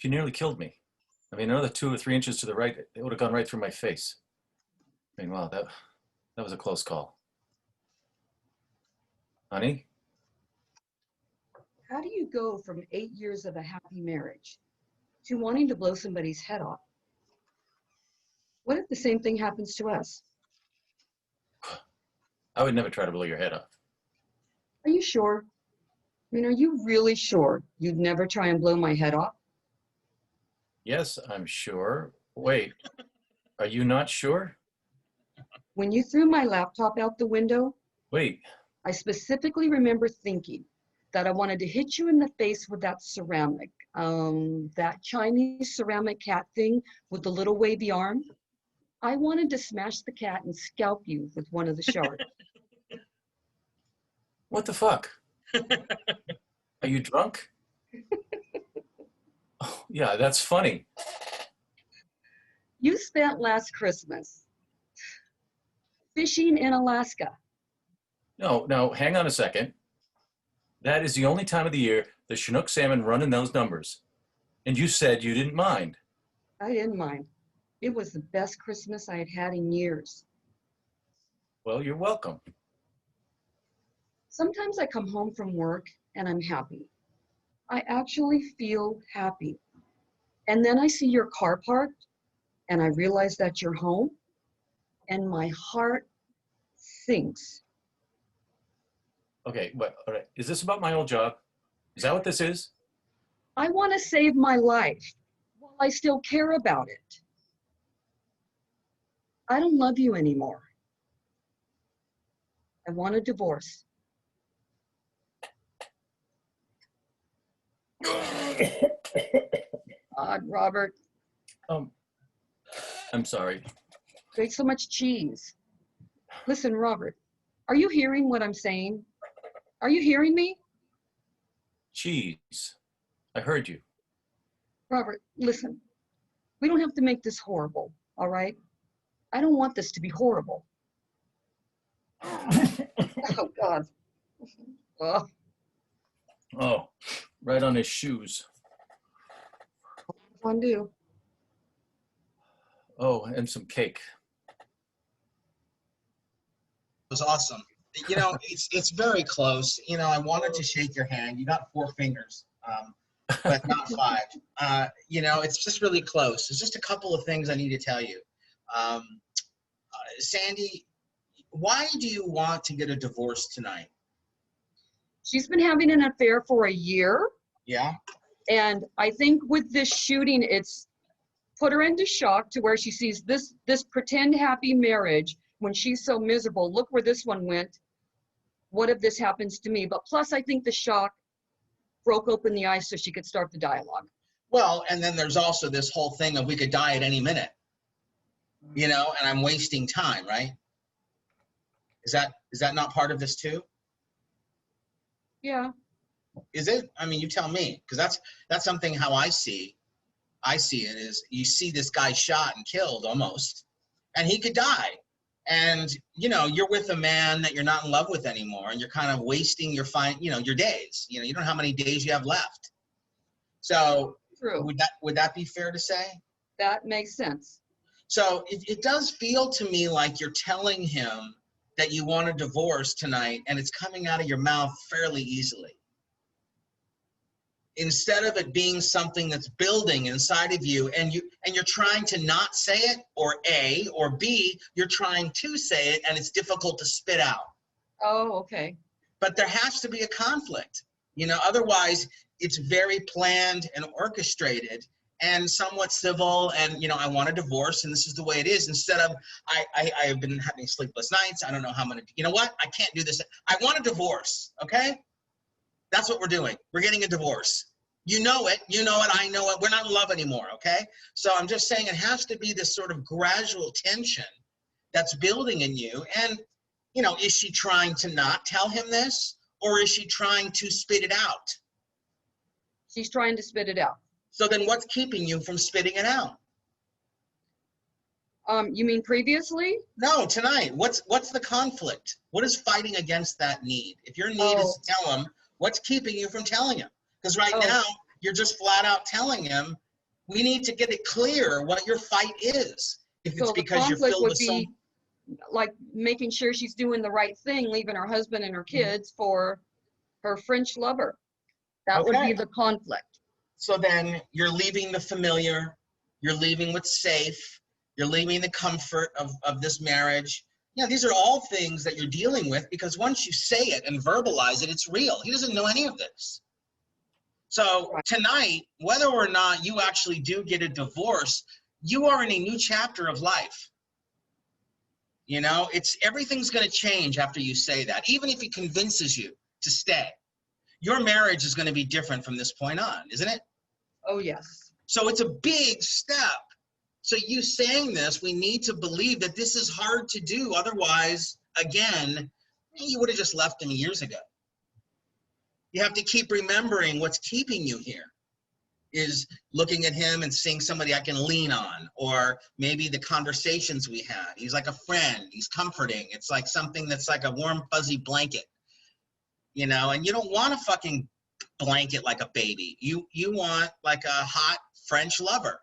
You nearly killed me. I mean, another 2 or 3 inches to the right, it would have gone right through my face. I mean, wow, that was a close call. Honey? How do you go from 8 years of a happy marriage to wanting to blow somebody's head off? What if the same thing happens to us? I would never try to blow your head off. Are you sure? I mean, are you really sure you'd never try and blow my head off? Yes, I'm sure. Wait, are you not sure? When you threw my laptop out the window, Wait, I specifically remember thinking that I wanted to hit you in the face with that ceramic, that Chinese ceramic cat thing with the little wavy arm. I wanted to smash the cat and scalp you with one of the shards. what the fuck? Are you drunk? Oh, yeah, that's funny. You spent last Christmas fishing in Alaska. No, hang on a second. That is the only time of the year the Chinook salmon run in those numbers. And you said you didn't mind. I didn't mind. It was the best Christmas I had had in years. Well, you're welcome. Sometimes I come home from work and I'm happy. I actually feel happy. And then I see your car parked and I realize that you're home and my heart sinks. Okay, but all right. Is this about my old job? Is that what this is? I want to save my life while I still care about it. I don't love you anymore. I want a divorce. God, Robert. I'm sorry. You ate so much cheese. Listen, Robert, are you hearing what I'm saying? Are you hearing me? Cheese. I heard you. Robert, listen. We don't have to make this horrible, all right? I don't want this to be horrible. Oh, God. Oh, Oh, right on his shoes. fondue. Oh, and some cake. Was awesome. You know, it's very close. You know, I wanted to shake your hand. You got 4 fingers, but not 5. You know, it's just really close. There's just a couple of things I need to tell you. Sandy, why do you want to get a divorce tonight? She's been having an affair for a year. Yeah? And I think with this shooting, it's put her into shock to where she sees this pretend happy marriage when she's so miserable. Look where this one went. What if this happens to me? But plus, I think the shock broke open the ice so she could start the dialogue. Well, and then there's also this whole thing of we could die at any minute, you know, and I'm wasting time, right? Is that not part of this too? Yeah. Is it? I mean, you tell me, because that's something how I see it is you see this guy shot and killed almost, and he could die. And, you know, you're with a man that you're not in love with anymore, and you're kind of wasting your your days. You know, you don't know how many days you have left. So True. Would that be fair to say? That makes sense. So it does feel to me like you're telling him that you want a divorce tonight, and it's coming out of your mouth fairly easily. Instead of it being something that's building inside of you, and you're trying to not say it, or A, or B, you're trying to say it and it's difficult to spit out. Oh, okay. But there has to be a conflict, you know, otherwise it's very planned and orchestrated and somewhat civil, and, you know, I want a divorce and this is the way it is, instead of I have been having sleepless nights, I don't know how I'm gonna, you know what, I can't do this, I want a divorce. Okay, that's what we're doing. We're getting a divorce. You know it, I know it. We're not in love anymore, okay? So I'm just saying it has to be this sort of gradual tension that's building in you. And, you know, is she trying to not tell him this, or is she trying to spit it out? She's trying to spit it out. So then what's keeping you from spitting it out? You mean previously? No, tonight. What's the conflict? What is fighting against that need? If your need is to tell him, what's keeping you from telling him? Because right now, you're just flat out telling him, We need to get it clear what your fight is. If it's So the because you're conflict filled would with be like making sure she's doing the right thing, leaving her husband and her kids for her French lover. That would be Okay. the conflict. So then you're leaving the familiar, you're leaving what's safe, you're leaving the comfort of this marriage. Yeah, these are all things that you're dealing with, because once you say it and verbalize it, it's real. He doesn't know any of this. So Right. tonight, whether or not you actually do get a divorce, you are in a new chapter of life. You know, everything's going to change after you say that. Even if he convinces you to stay, your marriage is going to be different from this point on, isn't it? Oh, yes. So it's a big step. So you saying this, we need to believe that this is hard to do. Otherwise, again, you would have just left him years ago. You have to keep remembering what's keeping you here is looking at him and seeing somebody I can lean on, or maybe the conversations we had. He's like a friend. He's comforting. It's like something that's like a warm, fuzzy blanket, you know, and you don't want a fucking blanket like a baby. You want like a hot French lover.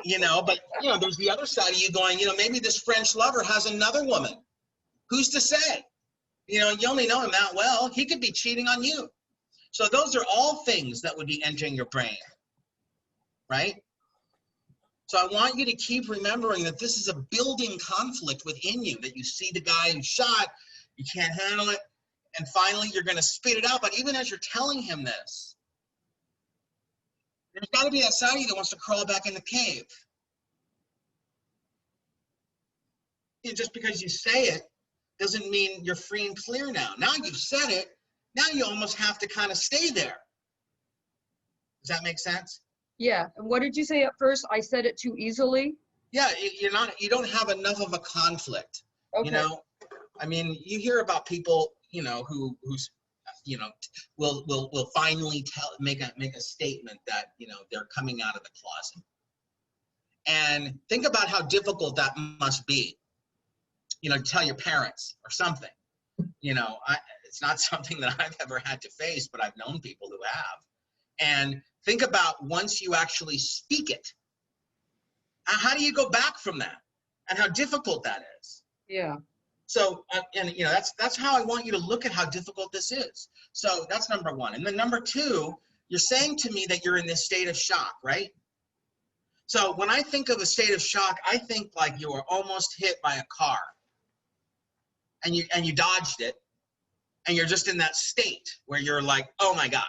You know, but, you know, there's the other side of you going, you know, maybe this French lover has another woman. Who's to say? You know, you only know him that well. He could be cheating on you. So those are all things that would be entering your brain, right? So I want you to keep remembering that this is a building conflict within you, that you see the guy who shot, you can't handle it, and finally you're going to spit it out. But even as you're telling him this, there's got to be that side of you that wants to crawl back in the cave. And just because you say it doesn't mean you're free and clear now. Now you've said it, now you almost have to kind of stay there. Does that make sense? Yeah. And what did you say at first? I said it too easily. Yeah, you don't have enough of a conflict. Okay. You know, I mean, you hear about people, you know, who's, you know, will finally make a statement that, you know, they're coming out of the closet. And think about how difficult that must be, you know, to tell your parents or something. You know, it's not something that I've ever had to face, but I've known people who have. And think about once you actually speak it, how do you go back from that? And how difficult that is. Yeah. So, and you know, that's how I want you to look at how difficult this is. So that's number one. And then number two, you're saying to me that you're in this state of shock, right? So when I think of a state of shock, I think like you were almost hit by a car and you dodged it, and you're just in that state where you're like, oh my God.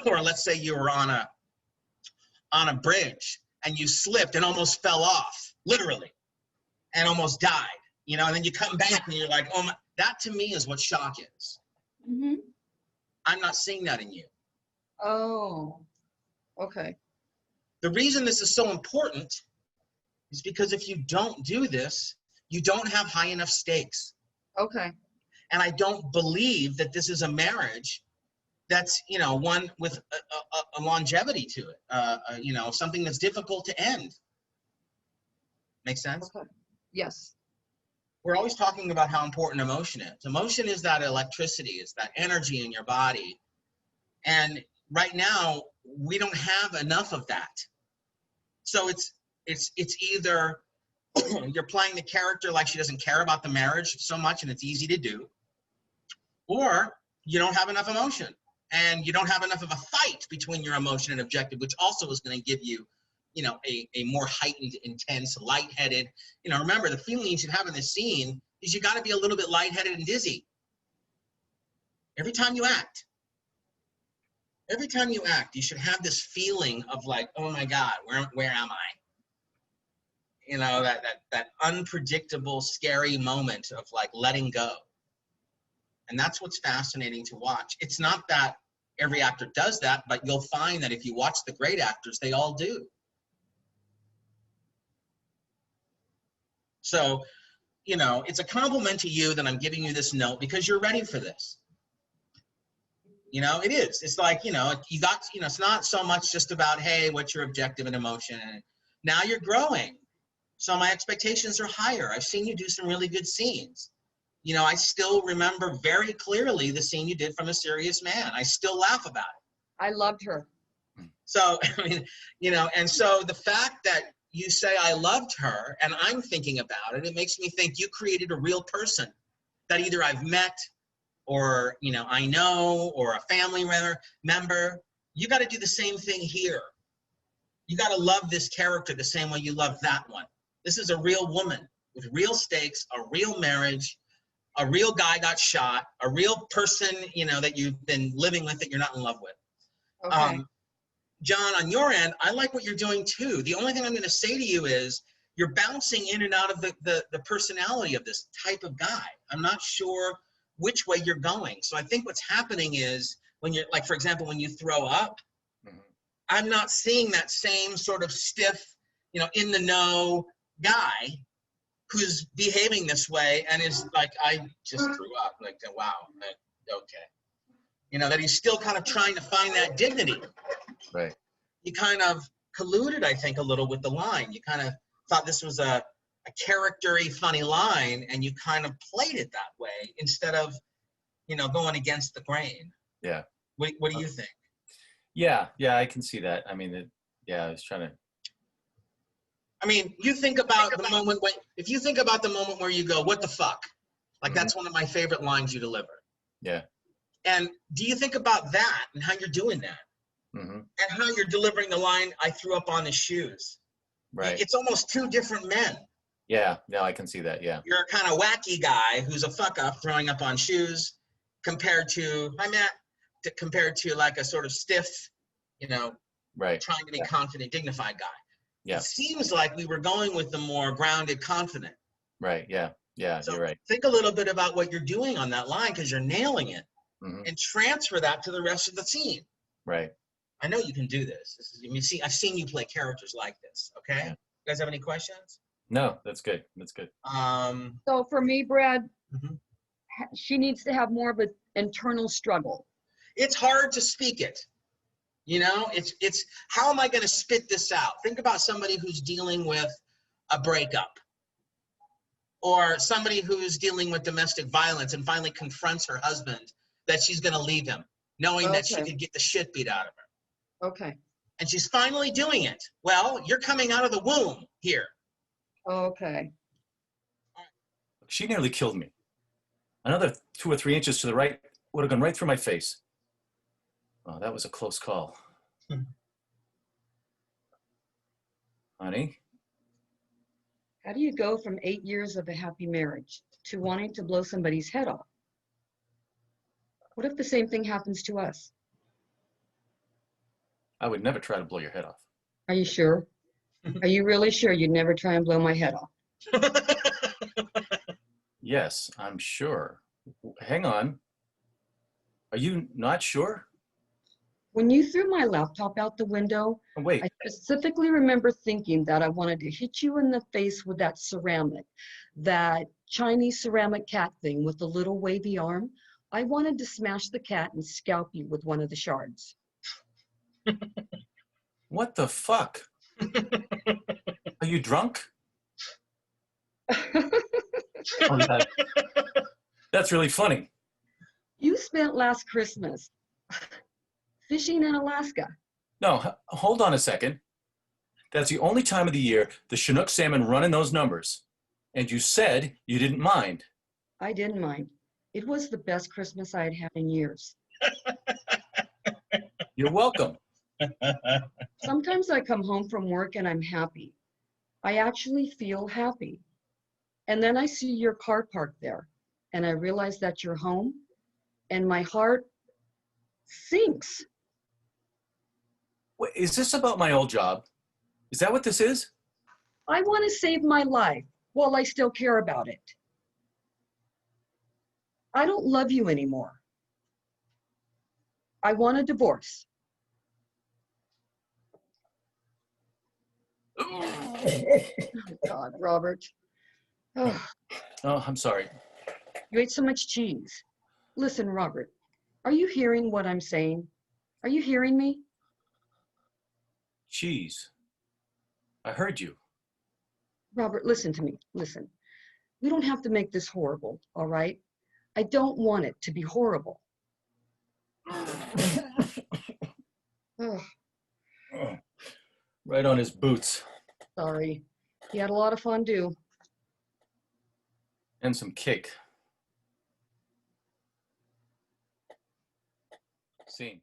Or let's say you were on a bridge and you slipped and almost fell off, literally, and almost died, you know, and then you come back and you're like, oh my, that to me is what shock is. Mm-hmm. I'm not seeing that in you. Oh, okay. The reason this is so important is because if you don't do this, you don't have high enough stakes. Okay. And I don't believe that this is a marriage that's, you know, one with a longevity to it, you know, something that's difficult to end. Make sense? Okay. Yes. We're always talking about how important emotion is. Emotion is that electricity, it's that energy in your body. And right now, we don't have enough of that. So it's either you're playing the character like she doesn't care about the marriage so much and it's easy to do, or you don't have enough emotion and you don't have enough of a fight between your emotion and objective, which also is going to give you, you know, a more heightened, intense, lightheaded. You know, remember the feeling you should have in this scene is you got to be a little bit lightheaded and dizzy every time you act. Every time you act, you should have this feeling of like, oh my God, where am I? You know, that unpredictable, scary moment of like letting go. And that's what's fascinating to watch. It's not that every actor does that, but you'll find that if you watch the great actors, they all do. So, you know, it's a compliment to you that I'm giving you this note because you're ready for this. You know, it is. It's like, you know, you got, you know, it's not so much just about, hey, what's your objective and emotion? And now you're growing. So my expectations are higher. I've seen you do some really good scenes. You know, I still remember very clearly the scene you did from A Serious Man. I still laugh about it. I loved her. So, I mean, you know, and so the fact that you say I loved her and I'm thinking about it, it makes me think you created a real person that either I've met or, you know, I know, or a family member. You got to do the same thing here. You got to love this character the same way you love that one. This is a real woman with real stakes, a real marriage, a real guy got shot, a real person, you know, that you've been living with that you're not in love with. Okay. John, on your end, I like what you're doing too. The only thing I'm going to say to you is you're bouncing in and out of the personality of this type of guy. I'm not sure which way you're going. So I think what's happening is when you're, like, for example, when you throw up, I'm not seeing that same sort of stiff, you know, in the know guy who's behaving this way and is like, I just threw up. Like, wow, okay. You know, that he's still kind of trying to find that dignity. Right. You kind of colluded, I think, a little with the line. You kind of thought this was a character-y, funny line, and you kind of played it that way instead of, you know, going against the grain. Yeah. What do you think? Yeah, I can see that. I mean, I was trying to. I mean, you think about the moment when, if you think about the moment where you go, what the fuck? Like, that's one of my favorite lines you deliver. Yeah. And do you think about that and how you're doing that? And how you're delivering the line, I threw up on his shoes. Right. It's almost two different men. Yeah, no, I can see that, yeah. You're a kind of wacky guy who's a fuck up throwing up on shoes compared to, hi Matt, compared to like a sort of stiff, you know, right, trying to be confident, dignified guy. Yeah. It seems like we were going with the more grounded, confident. Right, yeah, So you're right. think a little bit about what you're doing on that line because you're nailing it and transfer that to the rest of the scene. Right. I know you can do this. I've seen you play characters like this, okay? Yeah. You guys have any questions? No, that's good. That's good. So for me, Brad, she needs to have more of an internal struggle. It's hard to speak it. You know, it's how am I going to spit this out? Think about somebody who's dealing with a breakup or somebody who's dealing with domestic violence and finally confronts her husband that she's going to leave him, knowing that she could get the shit beat out of her. Okay. And she's finally doing it. Well, you're coming out of the womb here. Okay. She nearly killed me. Another 2 or 3 inches to the right would have gone right through my face. Oh, that was a close call. Honey? How do you go from 8 years of a happy marriage to wanting to blow somebody's head off? What if the same thing happens to us? I would never try to blow your head off. Are you sure? Are you really sure you'd never try and blow my head off? Yes, I'm sure. Hang on. Are you not sure? When you threw my laptop out the window, Oh, wait. I specifically remember thinking that I wanted to hit you in the face with that ceramic, that Chinese ceramic cat thing with the little wavy arm. I wanted to smash the cat and scalp you with one of the shards. What the fuck? Are you drunk? Oh, that's really funny. You spent last Christmas fishing in Alaska. No, hold on a second. That's the only time of the year the Chinook salmon run in those numbers. And you said you didn't mind. I didn't mind. It was the best Christmas I had had in years. You're welcome. Sometimes I come home from work and I'm happy. I actually feel happy. And then I see your car parked there and I realize that you're home and my heart sinks. Wait, is this about my old job? Is that what this is? I want to save my life while I still care about it. I don't love you anymore. I want a divorce. Oh, God, Robert. Oh, Oh, I'm sorry. you ate so much cheese. Listen, Robert, are you hearing what I'm saying? Are you hearing me? Cheese. I heard you. Robert, listen to me. Listen. We don't have to make this horrible, all right? I don't want it to be horrible. Oh. Right on his boots. Sorry. He had a lot of fondue. And some cake. Scene.